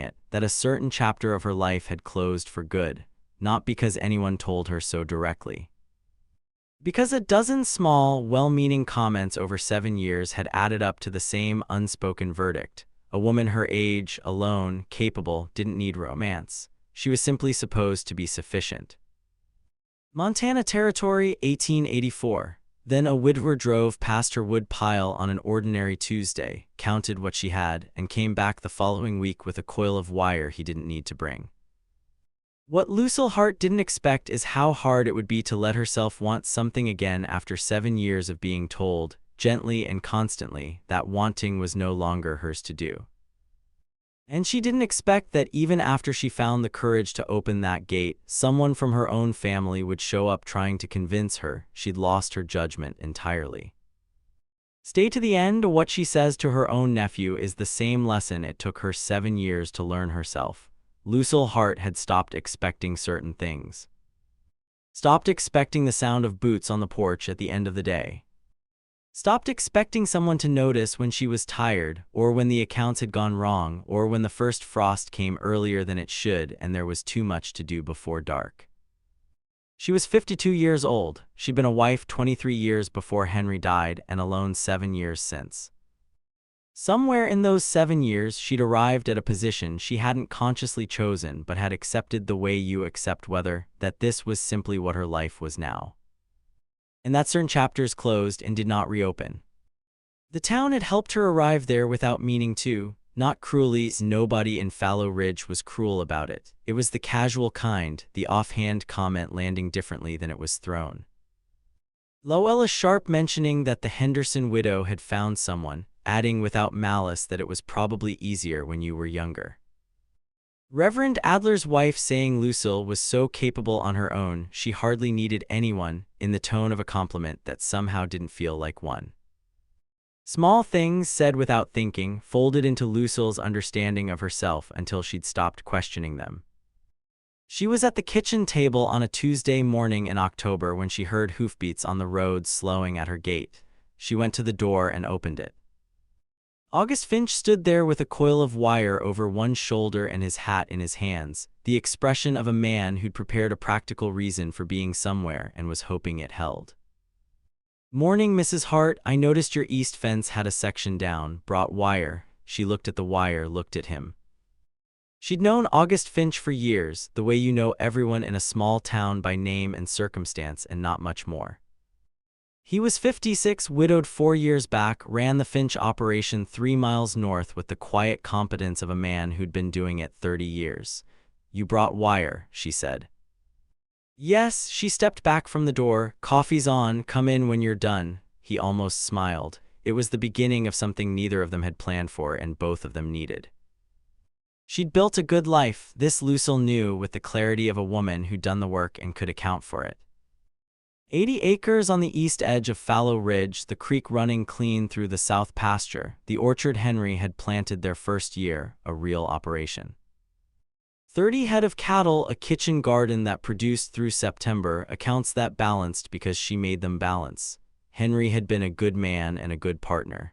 it, that a certain chapter of her life had closed for good, not because anyone told her so directly. Because a dozen small, well-meaning comments over 7 years had added up to the same unspoken verdict. A woman her age, alone, capable, didn't need romance. She was simply supposed to be sufficient. Montana Territory, 1884. Then a widower drove past her wood pile on an ordinary Tuesday, counted what she had, and came back the following week with a coil of wire he didn't need to bring. What Lucille Hart didn't expect is how hard it would be to let herself want something again after 7 years of being told, gently and constantly, that wanting was no longer hers to do. And she didn't expect that even after she found the courage to open that gate, someone from her own family would show up trying to convince her she'd lost her judgment entirely. Stay to the end. What she says to her own nephew is the same lesson it took her 7 years to learn herself. Lucille Hart had stopped expecting certain things. Stopped expecting the sound of boots on the porch at the end of the day. Stopped expecting someone to notice when she was tired, or when the accounts had gone wrong, or when the first frost came earlier than it should and there was too much to do before dark. She was 52 years old. She'd been a wife 23 years before Henry died and alone 7 years since. Somewhere in those 7 years, she'd arrived at a position she hadn't consciously chosen but had accepted the way you accept weather, that this was simply what her life was now. And that certain chapters closed and did not reopen. The town had helped her arrive there without meaning to, not cruelly. Nobody in Fallow Ridge was cruel about it. It was the casual kind, the offhand comment landing differently than it was thrown. Loella Sharp mentioning that the Henderson widow had found someone, adding without malice that it was probably easier when you were younger. Reverend Adler's wife saying Lucille was so capable on her own she hardly needed anyone, in the tone of a compliment that somehow didn't feel like one. Small things said without thinking folded into Lucille's understanding of herself until she'd stopped questioning them. She was at the kitchen table on a Tuesday morning in October when she heard hoofbeats on the road slowing at her gate. She went to the door and opened it. August Finch stood there with a coil of wire over one shoulder and his hat in his hands, the expression of a man who'd prepared a practical reason for being somewhere and was hoping it held. "Morning, Mrs. Hart. I noticed your east fence had a section down, brought wire." She looked at the wire, looked at him. She'd known August Finch for years, the way you know everyone in a small town by name and circumstance and not much more. He was 56, widowed 4 years back, ran the Finch operation 3 miles north with the quiet competence of a man who'd been doing it 30 years. "You brought wire," she said. "Yes." She stepped back from the door. "Coffee's on, come in when you're done." He almost smiled. It was the beginning of something neither of them had planned for and both of them needed. She'd built a good life, this Lucille knew with the clarity of a woman who'd done the work and could account for it. 80 acres on the east edge of Fallow Ridge, the creek running clean through the south pasture, the orchard Henry had planted their first year, a real operation. 30 head of cattle, a kitchen garden that produced through September, accounts that balanced because she made them balance. Henry had been a good man and a good partner.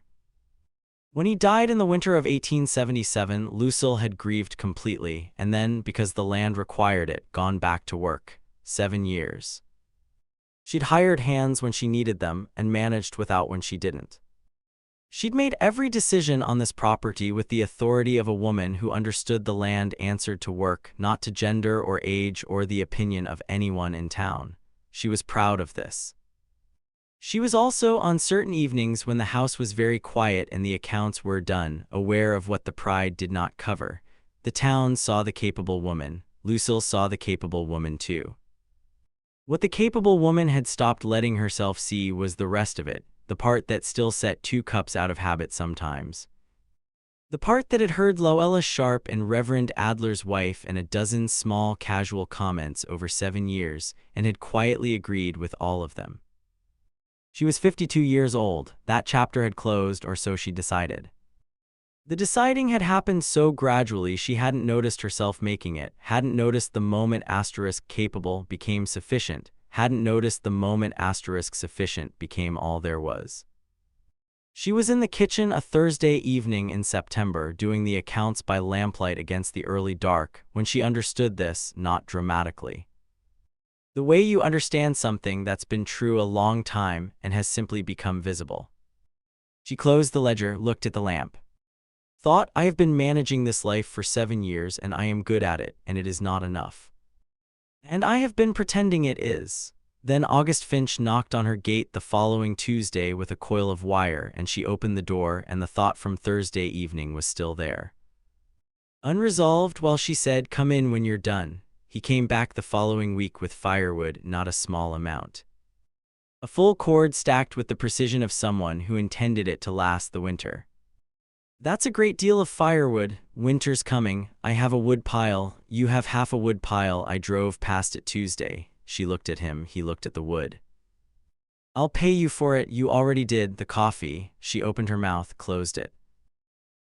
When he died in the winter of 1877, Lucille had grieved completely, and then, because the land required it, gone back to work. 7 years. She'd hired hands when she needed them and managed without when she didn't. She'd made every decision on this property with the authority of a woman who understood the land answered to work, not to gender or age or the opinion of anyone in town. She was proud of this. She was also, on certain evenings when the house was very quiet and the accounts were done, aware of what the pride did not cover. The town saw the capable woman. Lucille saw the capable woman too. What the capable woman had stopped letting herself see was the rest of it, the part that still set 2 cups out of habit sometimes. The part that had heard Loella Sharp and Reverend Adler's wife and a dozen small casual comments over 7 years and had quietly agreed with all of them. She was 52 years old. That chapter had closed, or so she decided. The deciding had happened so gradually she hadn't noticed herself making it, hadn't noticed the moment *capable became sufficient, hadn't noticed the moment *sufficient became all there was. She was in the kitchen a Thursday evening in September doing the accounts by lamplight against the early dark when she understood this, not dramatically. The way you understand something that's been true a long time and has simply become visible. She closed the ledger, looked at the lamp. Thought, I have been managing this life for 7 years and I am good at it, and it is not enough. And I have been pretending it is. Then August Finch knocked on her gate the following Tuesday with a coil of wire, and she opened the door, and the thought from Thursday evening was still there. Unresolved, while she said, "Come in when you're done," he came back the following week with firewood, not a small amount. A full cord stacked with the precision of someone who intended it to last the winter. "That's a great deal of firewood. Winter's coming. I have a wood pile. You have half a wood pile. I drove past it Tuesday." She looked at him. He looked at the wood. "I'll pay you for it. You already did. The coffee." She opened her mouth, closed it.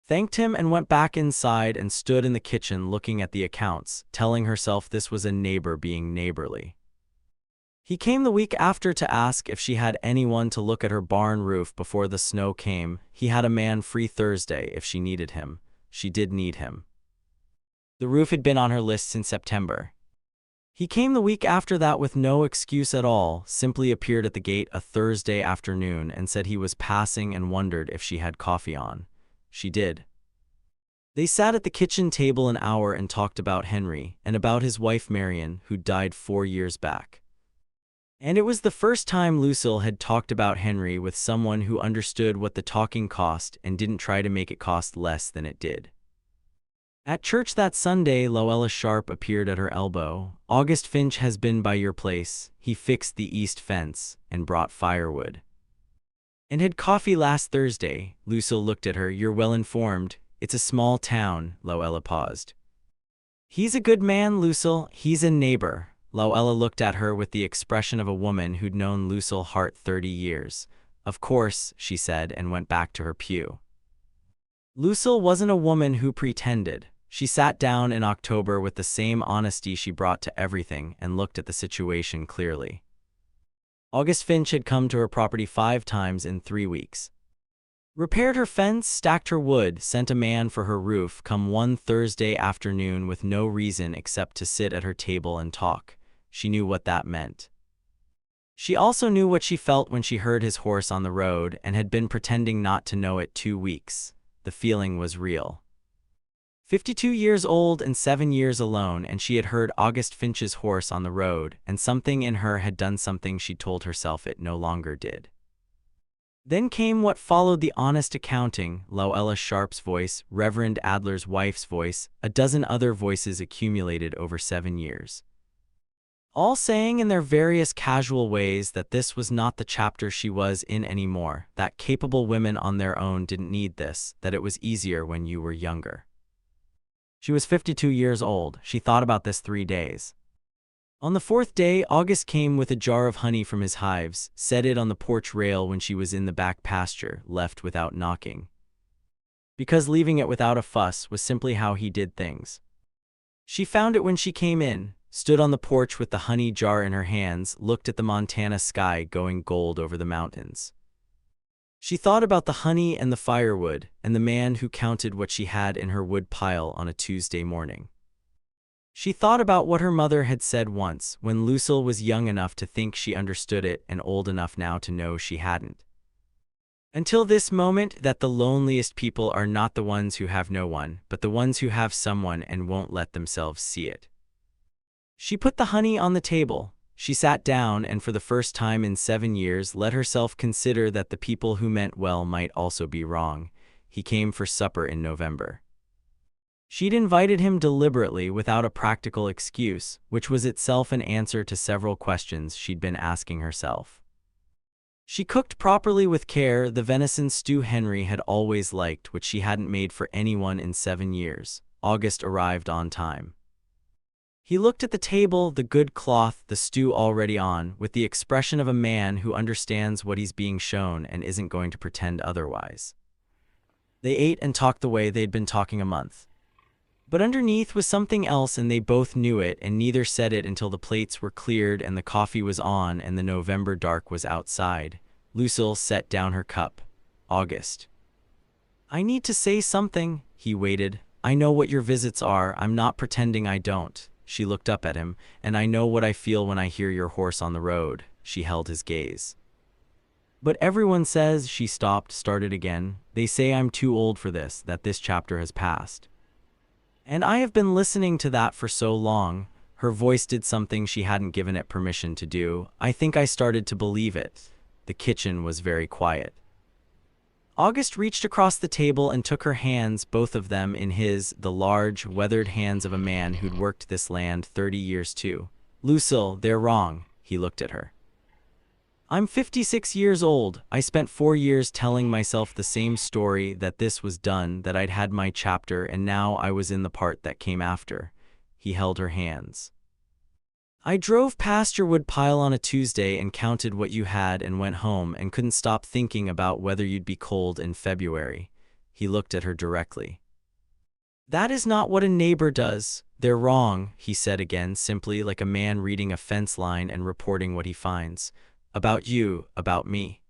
Thanked him and went back inside and stood in the kitchen looking at the accounts, telling herself this was a neighbor being neighborly. He came the week after to ask if she had anyone to look at her barn roof before the snow came. He had a man free Thursday if she needed him. She did need him. The roof had been on her list since September. He came the week after that with no excuse at all, simply appeared at the gate a Thursday afternoon and said he was passing and wondered if she had coffee on. She did. They sat at the kitchen table an hour and talked about Henry and about his wife Marion, who died 4 years back. And it was the first time Lucille had talked about Henry with someone who understood what the talking cost and didn't try to make it cost less than it did. At church that Sunday, Loella Sharp appeared at her elbow. "August Finch has been by your place. He fixed the east fence and brought firewood. And had coffee last Thursday." Lucille looked at her. "You're well informed. It's a small town." Loella paused. "He's a good man, Lucille. He's a neighbor." Loella looked at her with the expression of a woman who'd known Lucille Hart 30 years. "Of course," she said, and went back to her pew. Lucille wasn't a woman who pretended. She sat down in October with the same honesty she brought to everything and looked at the situation clearly. August Finch had come to her property 5 times in 3 weeks. Repaired her fence, stacked her wood, sent a man for her roof, come one Thursday afternoon with no reason except to sit at her table and talk. She knew what that meant. She also knew what she felt when she heard his horse on the road and had been pretending not to know it 2 weeks. The feeling was real. 52 years old and 7 years alone, and she had heard August Finch's horse on the road, and something in her had done something she told herself it no longer did. Then came what followed: the honest accounting, Loella Sharp's voice, Reverend Adler's wife's voice, a dozen other voices accumulated over 7 years. All saying in their various casual ways that this was not the chapter she was in anymore, that capable women on their own didn't need this, that it was easier when you were younger. She was 52 years old. She thought about this 3 days. On the 4th day, August came with a jar of honey from his hives, set it on the porch rail when she was in the back pasture, left without knocking. Because leaving it without a fuss was simply how he did things. She found it when she came in, stood on the porch with the honey jar in her hands, looked at the Montana sky going gold over the mountains. She thought about the honey and the firewood, and the man who counted what she had in her wood pile on a Tuesday morning. She thought about what her mother had said once, when Lucille was young enough to think she understood it and old enough now to know she hadn't. Until this moment, that the loneliest people are not the ones who have no one, but the ones who have someone and won't let themselves see it. She put the honey on the table. She sat down and for the first time in 7 years let herself consider that the people who meant well might also be wrong. He came for supper in November. She'd invited him deliberately without a practical excuse, which was itself an answer to several questions she'd been asking herself. She cooked properly with care, the venison stew Henry had always liked, which she hadn't made for anyone in 7 years. August arrived on time. He looked at the table, the good cloth, the stew already on, with the expression of a man who understands what he's being shown and isn't going to pretend otherwise. They ate and talked the way they'd been talking a month. But underneath was something else, and they both knew it, and neither said it until the plates were cleared and the coffee was on and the November dark was outside. Lucille set down her cup. August. I need to say something, he waited. I know what your visits are, I'm not pretending I don't. She looked up at him. And I know what I feel when I hear your horse on the road. She held his gaze. But everyone says, she stopped, started again. They say I'm too old for this, that this chapter has passed. And I have been listening to that for so long. Her voice did something she hadn't given it permission to do. I think I started to believe it. The kitchen was very quiet. August reached across the table and took her hands, both of them in his, the large, weathered hands of a man who'd worked this land 30 years too. Lucille, they're wrong. He looked at her. I'm 56 years old. I spent 4 years telling myself the same story, that this was done, that I'd had my chapter, and now I was in the part that came after. He held her hands. I drove past your wood pile on a Tuesday and counted what you had and went home and couldn't stop thinking about whether you'd be cold in February. He looked at her directly. That is not what a neighbor does. They're wrong, he said again, simply, like a man reading a fence line and reporting what he finds. About you, about me.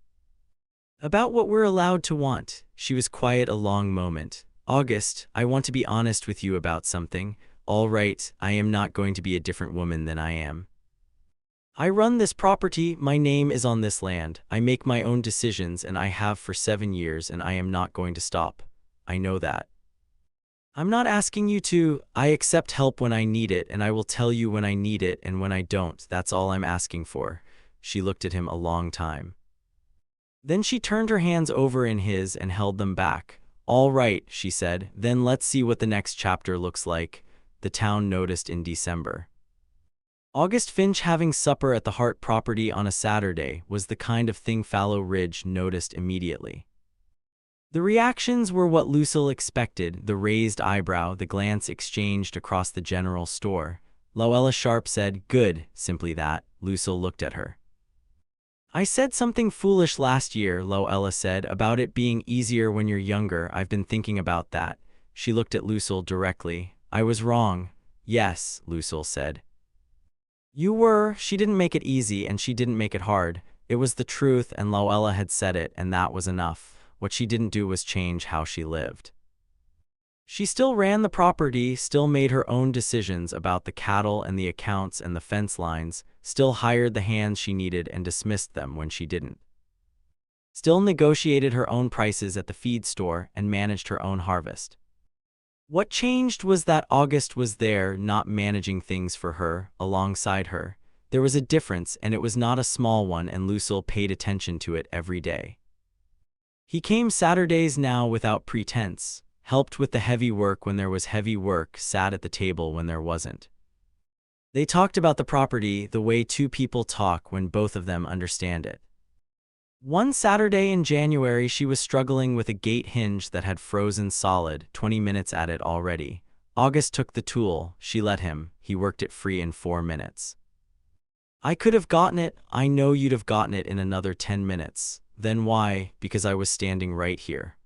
About what we're allowed to want. She was quiet a long moment. August, I want to be honest with you about something. All right, I am not going to be a different woman than I am. I run this property, my name is on this land, I make my own decisions and I have for 7 years and I am not going to stop. I know that. I'm not asking you to. I accept help when I need it and I will tell you when I need it and when I don't, that's all I'm asking for. She looked at him a long time. Then she turned her hands over in his and held them back. All right, she said, then let's see what the next chapter looks like. The town noticed in December. August Finch having supper at the Hart property on a Saturday was the kind of thing Fallow Ridge noticed immediately. The reactions were what Lucille expected, the raised eyebrow, the glance exchanged across the general store. Loella Sharp said, good, simply that. Lucille looked at her. I said something foolish last year, Loella said, about it being easier when you're younger. I've been thinking about that. She looked at Lucille directly. I was wrong. Yes, Lucille said. You were. She didn't make it easy and she didn't make it hard. It was the truth and Loella had said it and that was enough. What she didn't do was change how she lived. She still ran the property, still made her own decisions about the cattle and the accounts and the fence lines, still hired the hands she needed and dismissed them when she didn't. Still negotiated her own prices at the feed store and managed her own harvest. What changed was that August was there, not managing things for her, alongside her. There was a difference, and it was not a small one, and Lucille paid attention to it every day. He came Saturdays now without pretense, helped with the heavy work when there was heavy work, sat at the table when there wasn't. They talked about the property the way two people talk when both of them understand it. One Saturday in January she was struggling with a gate hinge that had frozen solid, 20 minutes at it already. August took the tool, she let him, he worked it free in 4 minutes. I could have gotten it, I know you'd have gotten it in another 10 minutes. Then why? Because I was standing right here.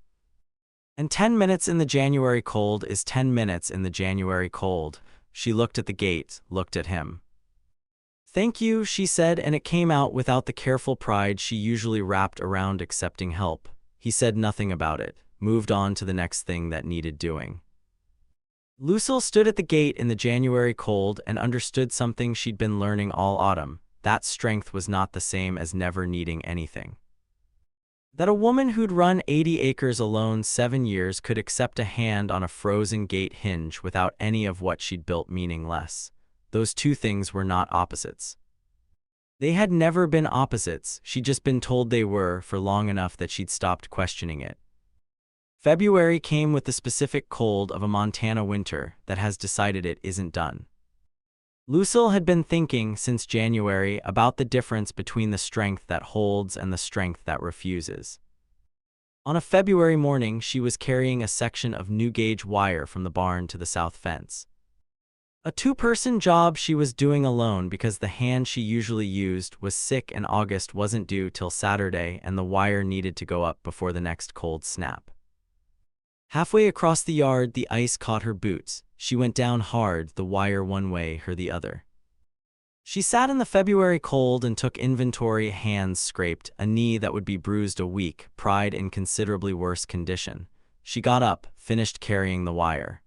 And 10 minutes in the January cold is 10 minutes in the January cold. She looked at the gate, looked at him. Thank you, she said, and it came out without the careful pride she usually wrapped around accepting help. He said nothing about it, moved on to the next thing that needed doing. Lucille stood at the gate in the January cold and understood something she'd been learning all autumn. That strength was not the same as never needing anything. That a woman who'd run 80 acres alone 7 years could accept a hand on a frozen gate hinge without any of what she'd built meaning less. Those two things were not opposites. They had never been opposites, she'd just been told they were for long enough that she'd stopped questioning it. February came with the specific cold of a Montana winter that has decided it isn't done. Lucille had been thinking since January about the difference between the strength that holds and the strength that refuses. On a February morning, she was carrying a section of new-gauge wire from the barn to the south fence. A 2-person job she was doing alone because the hand she usually used was sick and August wasn't due till Saturday and the wire needed to go up before the next cold snap. Halfway across the yard, the ice caught her boots. She went down hard, the wire one way, her the other. She sat in the February cold and took inventory, hands scraped, a knee that would be bruised a week, pride in considerably worse condition. She got up, finished carrying the wire.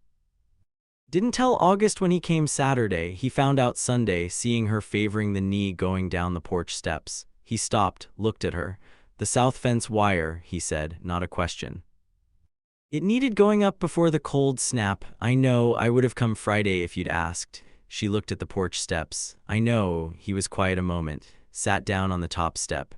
Didn't tell August when he came Saturday. He found out Sunday, seeing her favoring the knee going down the porch steps. He stopped, looked at her. The south fence wire, he said, not a question. It needed going up before the cold snap. I know, I would have come Friday if you'd asked. She looked at the porch steps. I know. He was quiet a moment, sat down on the top step.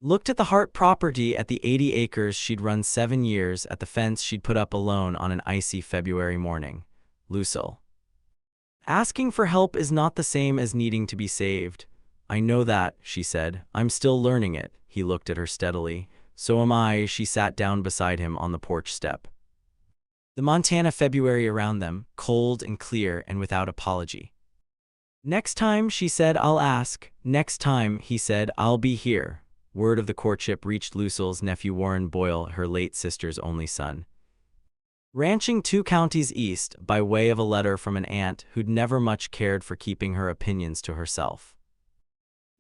Looked at the Hart property, at the 80 acres she'd run 7 years, at the fence she'd put up alone on an icy February morning. Lucille. Asking for help is not the same as needing to be saved. I know that, she said. I'm still learning it. He looked at her steadily. So am I. She sat down beside him on the porch step. The Montana February around them, cold and clear and without apology. Next time, she said, I'll ask. Next time, he said, I'll be here. Word of the courtship reached Lucille's nephew Warren Boyle, her late sister's only son. Ranching 2 counties east, by way of a letter from an aunt who'd never much cared for keeping her opinions to herself.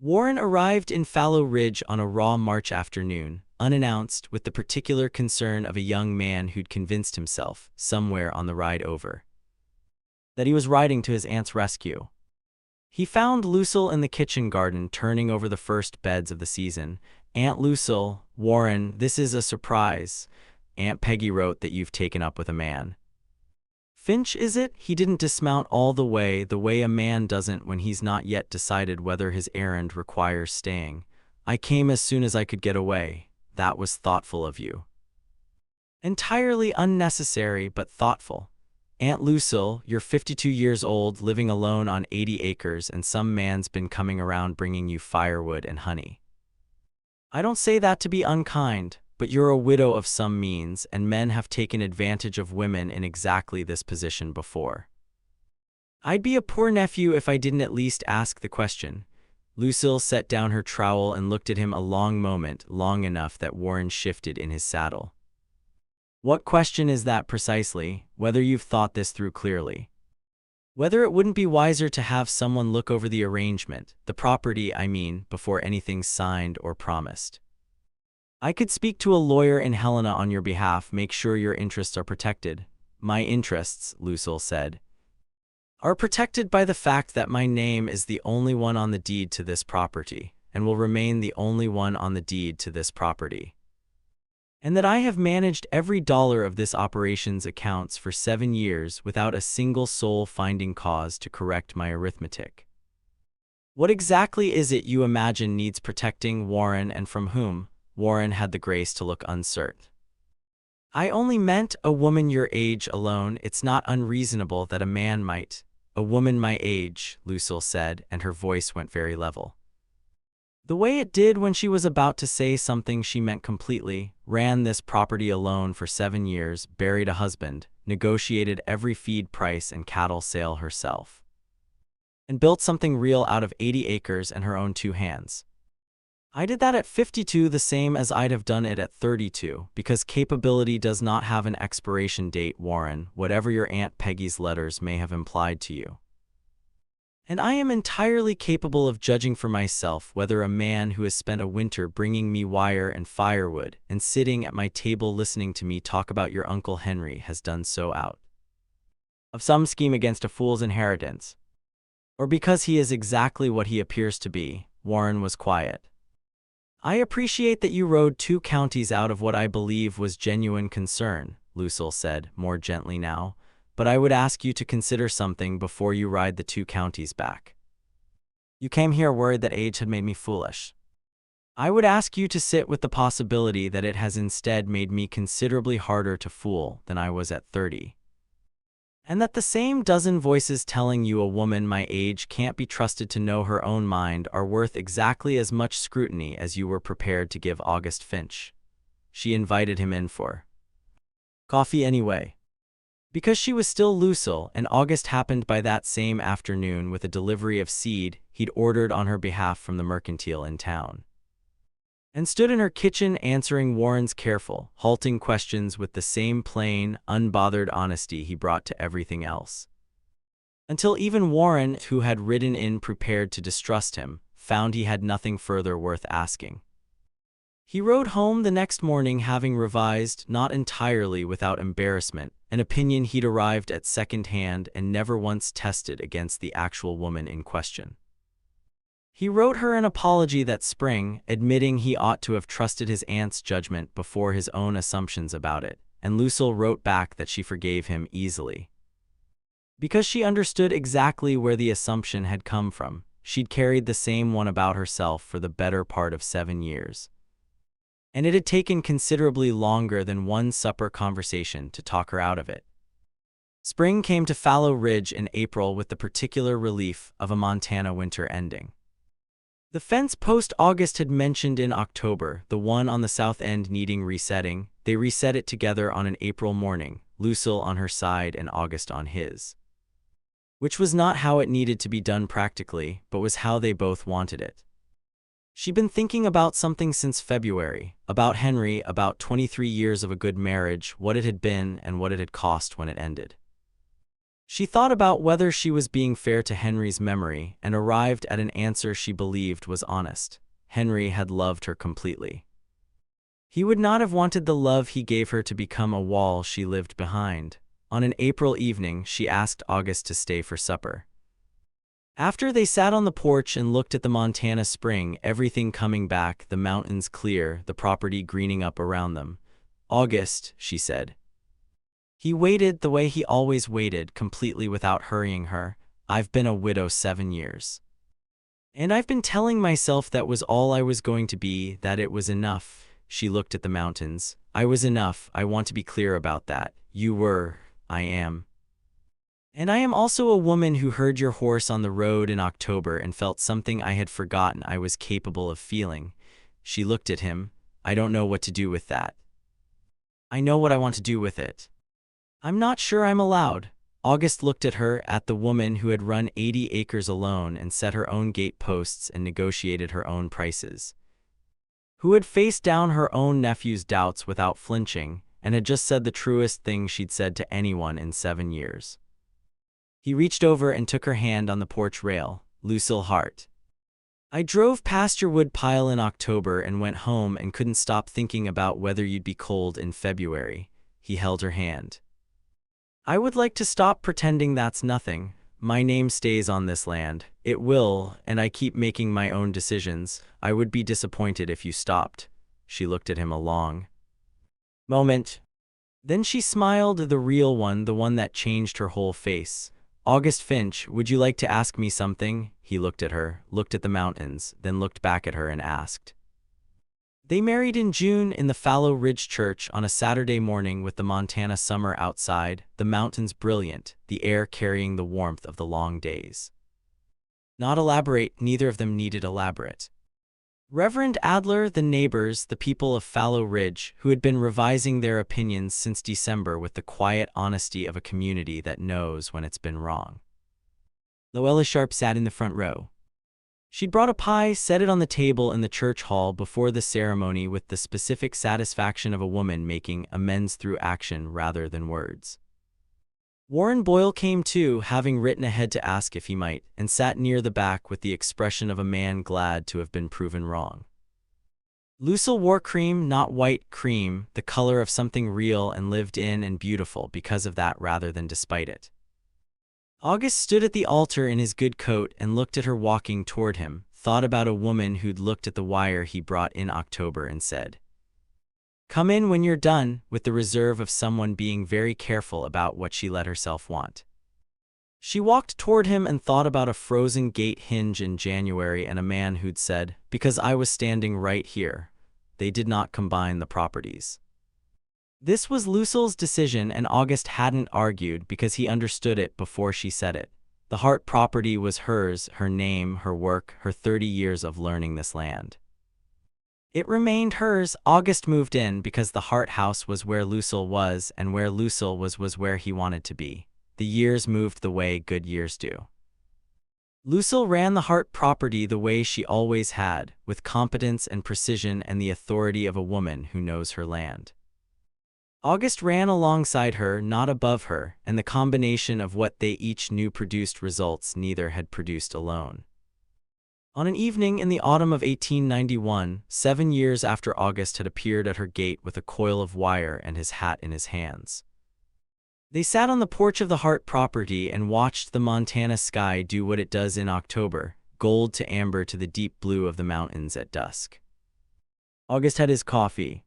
Warren arrived in Fallow Ridge on a raw March afternoon, unannounced, with the particular concern of a young man who'd convinced himself, somewhere on the ride over, that he was riding to his aunt's rescue. He found Lucille in the kitchen garden turning over the first beds of the season. Aunt Lucille, Warren, this is a surprise. Aunt Peggy wrote that you've taken up with a man. Finch, is it? He didn't dismount all the way a man doesn't when he's not yet decided whether his errand requires staying. I came as soon as I could get away. That was thoughtful of you. Entirely unnecessary, but thoughtful. Aunt Lucille, you're 52 years old, living alone on 80 acres, and some man's been coming around bringing you firewood and honey. I don't say that to be unkind, but you're a widow of some means, and men have taken advantage of women in exactly this position before. I'd be a poor nephew if I didn't at least ask the question. Lucille set down her trowel and looked at him a long moment, long enough that Warren shifted in his saddle. What question is that precisely? Whether you've thought this through clearly. Whether it wouldn't be wiser to have someone look over the arrangement, the property, I mean, before anything's signed or promised. I could speak to a lawyer in Helena on your behalf, make sure your interests are protected. My interests, Lucille said, are protected by the fact that my name is the only one on the deed to this property, and will remain the only one on the deed to this property. And that I have managed every dollar of this operation's accounts for 7 years without a single soul finding cause to correct my arithmetic. What exactly is it you imagine needs protecting, Warren, and from whom? Warren had the grace to look uncertain. I only meant a woman your age alone. It's not unreasonable that a man might. A woman my age, Lucille said, and her voice went very level. The way it did when she was about to say something she meant completely, ran this property alone for 7 years, buried a husband, negotiated every feed price and cattle sale herself, and built something real out of 80 acres and her own 2 hands. I did that at 52 the same as I'd have done it at 32, because capability does not have an expiration date, Warren, whatever your Aunt Peggy's letters may have implied to you. And I am entirely capable of judging for myself whether a man who has spent a winter bringing me wire and firewood and sitting at my table listening to me talk about your Uncle Henry has done so out of some scheme against a fool's inheritance, or because he is exactly what he appears to be. Warren was quiet. I appreciate that you rode 2 counties out of what I believe was genuine concern, Lucille said, more gently now, but I would ask you to consider something before you ride the 2 counties back. You came here worried that age had made me foolish. I would ask you to sit with the possibility that it has instead made me considerably harder to fool than I was at 30. And that the same dozen voices telling you a woman my age can't be trusted to know her own mind are worth exactly as much scrutiny as you were prepared to give August Finch. She invited him in for coffee anyway, because she was still Lucille, and August happened by that same afternoon with a delivery of seed he'd ordered on her behalf from the mercantile in town, and stood in her kitchen answering Warren's careful, halting questions with the same plain, unbothered honesty he brought to everything else. Until even Warren, who had ridden in prepared to distrust him, found he had nothing further worth asking. He rode home the next morning having revised, not entirely without embarrassment, an opinion he'd arrived at second-hand and never once tested against the actual woman in question. He wrote her an apology that spring, admitting he ought to have trusted his aunt's judgment before his own assumptions about it, and Lucille wrote back that she forgave him easily. Because she understood exactly where the assumption had come from, she'd carried the same one about herself for the better part of 7 years. And it had taken considerably longer than one supper conversation to talk her out of it. Spring came to Fallow Ridge in April with the particular relief of a Montana winter ending. The fence post August had mentioned in October, the one on the south end needing resetting, they reset it together on an April morning, Lucille on her side and August on his. Which was not how it needed to be done practically, but was how they both wanted it. She'd been thinking about something since February, about Henry, about 23 years of a good marriage, what it had been and what it had cost when it ended. She thought about whether she was being fair to Henry's memory and arrived at an answer she believed was honest. Henry had loved her completely. He would not have wanted the love he gave her to become a wall she lived behind. On an April evening, she asked August to stay for supper. After they sat on the porch and looked at the Montana spring, everything coming back, the mountains clear, the property greening up around them. August, she said. He waited the way he always waited, completely without hurrying her. I've been a widow 7 years. And I've been telling myself that was all I was going to be, that it was enough. She looked at the mountains. I was enough, I want to be clear about that. You were, I am. And I am also a woman who heard your horse on the road in October and felt something I had forgotten I was capable of feeling. She looked at him. I don't know what to do with that. I know what I want to do with it. I'm not sure I'm allowed. August looked at her, at the woman who had run 80 acres alone and set her own gate posts and negotiated her own prices. Who had faced down her own nephew's doubts without flinching, and had just said the truest thing she'd said to anyone in 7 years. He reached over and took her hand on the porch rail. Lucille Hart. I drove past your wood pile in October and went home and couldn't stop thinking about whether you'd be cold in February. He held her hand. I would like to stop pretending that's nothing. My name stays on this land. It will, and I keep making my own decisions. I would be disappointed if you stopped. She looked at him a long moment. Then she smiled, the real one, the one that changed her whole face. August Finch, would you like to ask me something? He looked at her, looked at the mountains, then looked back at her and asked. They married in June in the Fallow Ridge Church on a Saturday morning with the Montana summer outside, the mountains brilliant, the air carrying the warmth of the long days. Not elaborate, neither of them needed elaborate. Reverend Adler, the neighbors, the people of Fallow Ridge, who had been revising their opinions since December with the quiet honesty of a community that knows when it's been wrong. Loella Sharp sat in the front row. She'd brought a pie, set it on the table in the church hall before the ceremony with the specific satisfaction of a woman making amends through action rather than words. Warren Boyle came too, having written ahead to ask if he might, and sat near the back with the expression of a man glad to have been proven wrong. Lucille wore cream, not white cream, the color of something real and lived in and beautiful because of that rather than despite it. August stood at the altar in his good coat and looked at her walking toward him, thought about a woman who'd looked at the wire he brought in October and said, "Come in when you're done," with the reserve of someone being very careful about what she let herself want. She walked toward him and thought about a frozen gate hinge in January and a man who'd said, "Because I was standing right here." They did not combine the properties. This was Lucille's decision, and August hadn't argued because he understood it before she said it. The Hart property was hers, her name, her work, her 30 years of learning this land. It remained hers. August moved in because the Hart house was where Lucille was, and where Lucille was where he wanted to be. The years moved the way good years do. Lucille ran the Hart property the way she always had, with competence and precision and the authority of a woman who knows her land. August ran alongside her, not above her, and the combination of what they each knew produced results neither had produced alone. On an evening in the autumn of 1891, 7 years after August had appeared at her gate with a coil of wire and his hat in his hands, they sat on the porch of the Hart property and watched the Montana sky do what it does in October, gold to amber to the deep blue of the mountains at dusk. August had his coffee.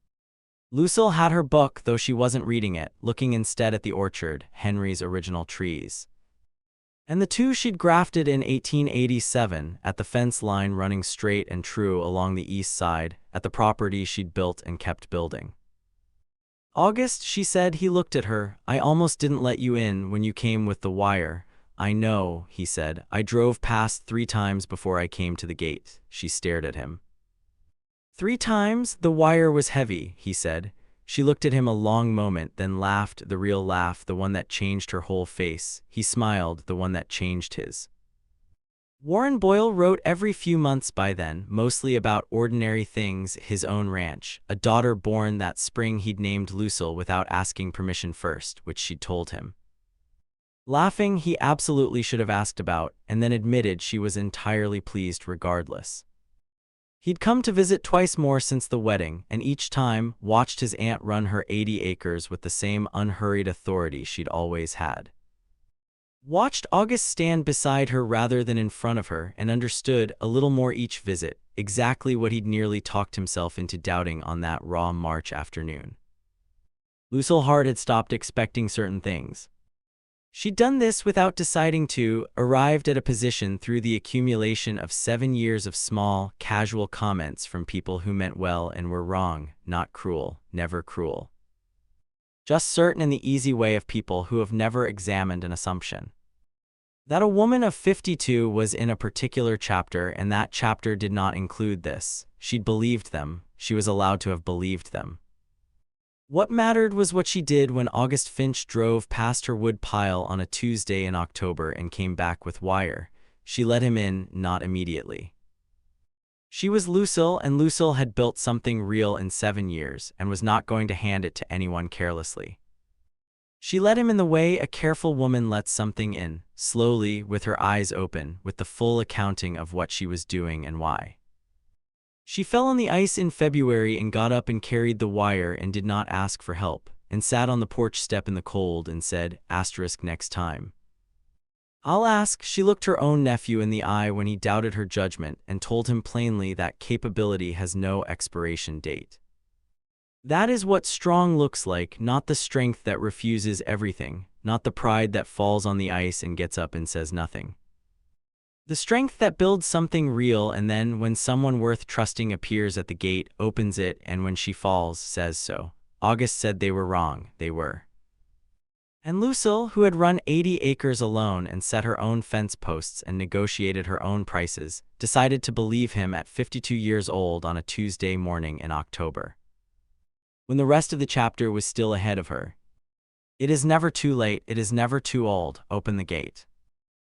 Lucille had her book, though she wasn't reading it, looking instead at the orchard, Henry's original trees. And the two she'd grafted in 1887, at the fence line running straight and true along the east side, at the property she'd built and kept building. August, she said. He looked at her. I almost didn't let you in when you came with the wire. I know, he said. I drove past 3 times before I came to the gate. She stared at him. 3 times? The wire was heavy, he said. She looked at him a long moment, then laughed, the real laugh, the one that changed her whole face. He smiled, the one that changed his. Warren Boyle wrote every few months by then, mostly about ordinary things, his own ranch, a daughter born that spring he'd named Lucille without asking permission first, which she'd told him. Laughing, he absolutely should have asked about, and then admitted she was entirely pleased regardless. He'd come to visit twice more since the wedding, and each time watched his aunt run her 80 acres with the same unhurried authority she'd always had. Watched August stand beside her rather than in front of her, and understood, a little more each visit, exactly what he'd nearly talked himself into doubting on that raw March afternoon. Lucille Hart had stopped expecting certain things. She'd done this without deciding to, arrived at a position through the accumulation of 7 years of small, casual comments from people who meant well and were wrong, not cruel, never cruel. Just certain in the easy way of people who have never examined an assumption. That a woman of 52 was in a particular chapter, and that chapter did not include this. She'd believed them. She was allowed to have believed them. What mattered was what she did when August Finch drove past her wood pile on a Tuesday in October and came back with wire. She let him in, not immediately. She was Lucille, and Lucille had built something real in 7 years and was not going to hand it to anyone carelessly. She let him in the way a careful woman lets something in, slowly, with her eyes open, with the full accounting of what she was doing and why. She fell on the ice in February and got up and carried the wire and did not ask for help, and sat on the porch step in the cold and said, next time. I'll ask. She looked her own nephew in the eye when he doubted her judgment and told him plainly that capability has no expiration date. That is what strong looks like, not the strength that refuses everything, not the pride that falls on the ice and gets up and says nothing. The strength that builds something real and then, when someone worth trusting appears at the gate, opens it, and when she falls, says so. August said they were wrong, they were. And Lucille, who had run 80 acres alone and set her own fence posts and negotiated her own prices, decided to believe him at 52 years old on a Tuesday morning in October, when the rest of the chapter was still ahead of her. It is never too late, it is never too old. Open the gate.